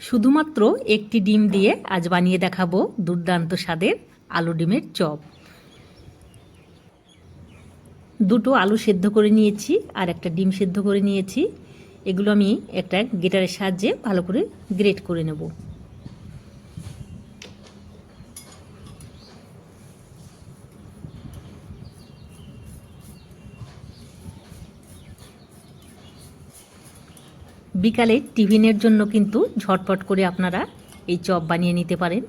শুধুমাত্র একটি ডিম দিয়ে আজ বানিয়ে দেখাবো দুর্দান্ত স্বাদের আলু ডিমের চপ। দুটো আলু সেদ্ধ করে নিয়েছি আর একটা ডিম সেদ্ধ করে নিয়েছি। এগুলো আমি একটা গ্রেটারের সাহায্যে ভালো করে গ্রেট করে নেব। বিকালে টিফিনের জন্য কিন্তু ঝটপট করে আপনারা এই চপ বানিয়ে নিতে পারেন।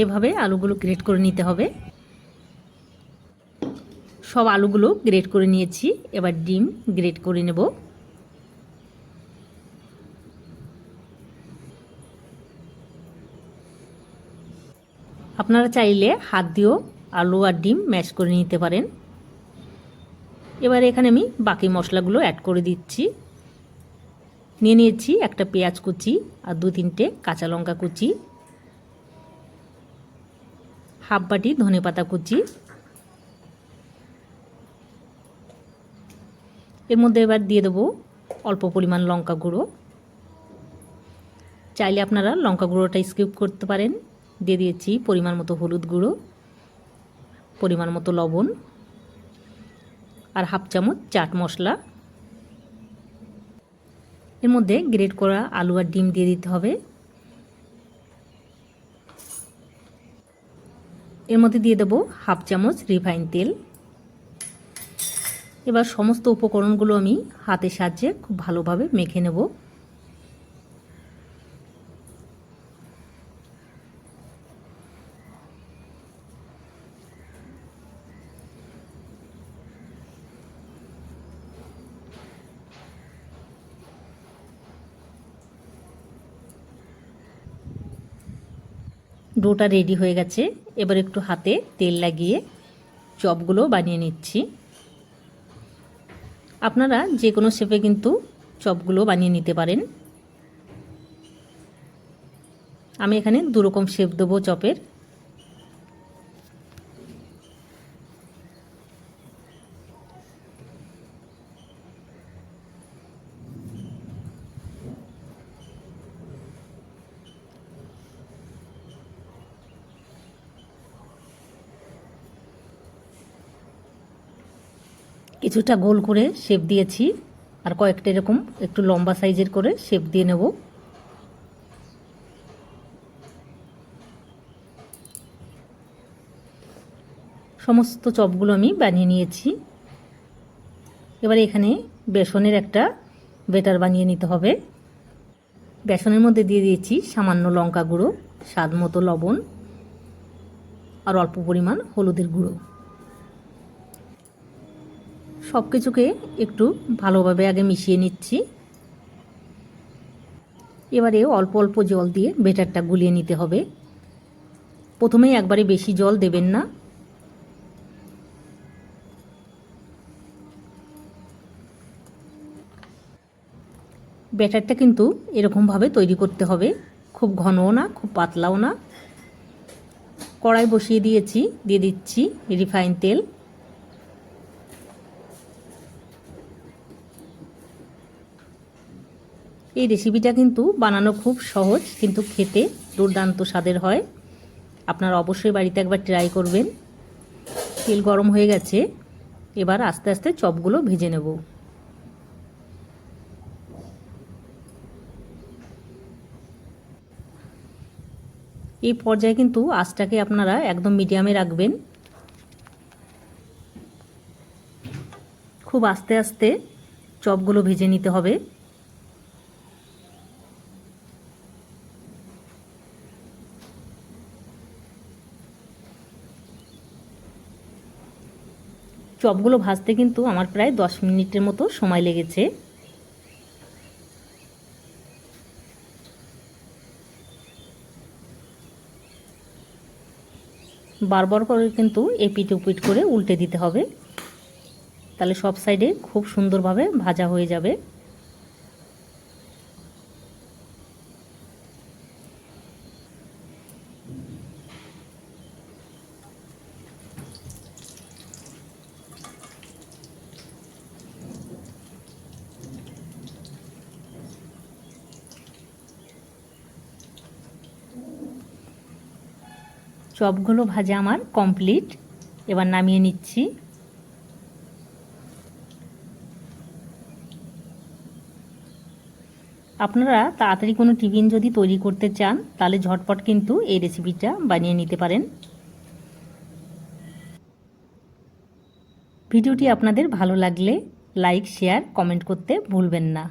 এভাবে আলুগুলো গ্রেট করে নিতে হবে। সব আলুগুলো গ্রেট করে নিয়েছি, এবার ডিম গ্রেট করে নেব। আপনারা চাইলে হাত দিয়েও আলু আর ডিম ম্যাশ করে নিতে পারেন। এবার এখানে আমি বাকি মশলাগুলো অ্যাড করে দিচ্ছি। নিয়ে নিয়েছি একটা পেঁয়াজ কুচি আর 2-3টে কাঁচা লঙ্কা কুচি, হাফ বাটি ধনেপাতা কুচি। এর মধ্যে এবার দিয়ে দেবো অল্প পরিমাণ লঙ্কা গুঁড়ো। চাইলে আপনারা লঙ্কা গুঁড়োটা স্কিপ করতে পারেন। দিয়ে দিয়েছি পরিমাণ মতো হলুদ গুঁড়ো, পরিমাণ মতো লবণ আর হাফ চামচ চাট মশলা। এর মধ্যে গ্রেট করা আলু আর ডিম দিয়ে দিতে হবে। এর মধ্যে দিয়ে দেবো হাফ চামচ রিফাইন তেল। এবার সমস্ত উপকরণগুলো আমি হাতের সাহায্যে খুব ভালোভাবে মেখে নেব। ডোটা রেডি হয়ে গেছে। এবার একটু হাতে তেল লাগিয়ে চপগুলো বানিয়ে নিচ্ছি। আপনারা যে কোনো শেপে কিন্তু চপগুলো বানিয়ে নিতে পারেন। আমি এখানে 2 রকম শেপ দেবো চপের। কিছুটা গোল করে শেপ দিয়েছি আর কয়েকটা এরকম একটু লম্বা সাইজের করে শেপ দিয়ে নেব। সমস্ত চপগুলো আমি বানিয়ে নিয়েছি। এবার এখানে বেসনের একটা ব্যাটার বানিয়ে নিতে হবে। বেসনের মধ্যে দিয়ে দিয়েছি সামান্য লঙ্কা গুঁড়ো, স্বাদ মতো লবণ আর অল্প পরিমাণ হলুদের গুঁড়ো। সব কিছুকে একটু ভালোভাবে আগে মিশিয়ে নিচ্ছি। এবারে অল্প অল্প জল দিয়ে ব্যাটারটা গুলিয়ে নিতে হবে। প্রথমেই একবারে বেশি জল দেবেন না। ব্যাটারটা কিন্তু এরকমভাবে তৈরি করতে হবে, খুব ঘনও না খুব পাতলাও না। কড়াই বসিয়ে দিয়েছি, দিয়ে দিচ্ছি রিফাইন তেল। এই রেসিপিটা কিন্তু বানানো খুব সহজ, কিন্তু খেতে দুর্দান্ত স্বাদের হয়। আপনারা অবশ্যই বাড়িতে একবার ট্রাই করবেন। তেল গরম হয়ে গেছে, এবার আস্তে আস্তে চপগুলো ভেজে নেব। এই পর্যায়ে কিন্তু আঁচটাকে আপনারা একদম মিডিয়ামে রাখবেন। খুব আস্তে আস্তে চপগুলো ভেজে নিতে হবে। চপগুলো ভাজতে কিন্তু আমার প্রায় 10 মিনিটের মতো সময় লেগেছে। বারবার করে কিন্তু এপিট ওপিট করে উল্টে দিতে হবে, তাহলে সব সাইডে খুব সুন্দরভাবে ভাজা হয়ে যাবে। চপগুলো ভাজা আমার কমপ্লিট। এবার নামিয়ে নিচ্ছি। আপনারা তাড়াতাড়ি কোনো টিফিন যদি তৈরি করতে চান তাহলে ঝটপট কিন্তু এই রেসিপিটা বানিয়ে নিতে পারেন। ভিডিওটি আপনাদের ভালো লাগলে লাইক, শেয়ার, কমেন্ট করতে ভুলবেন না।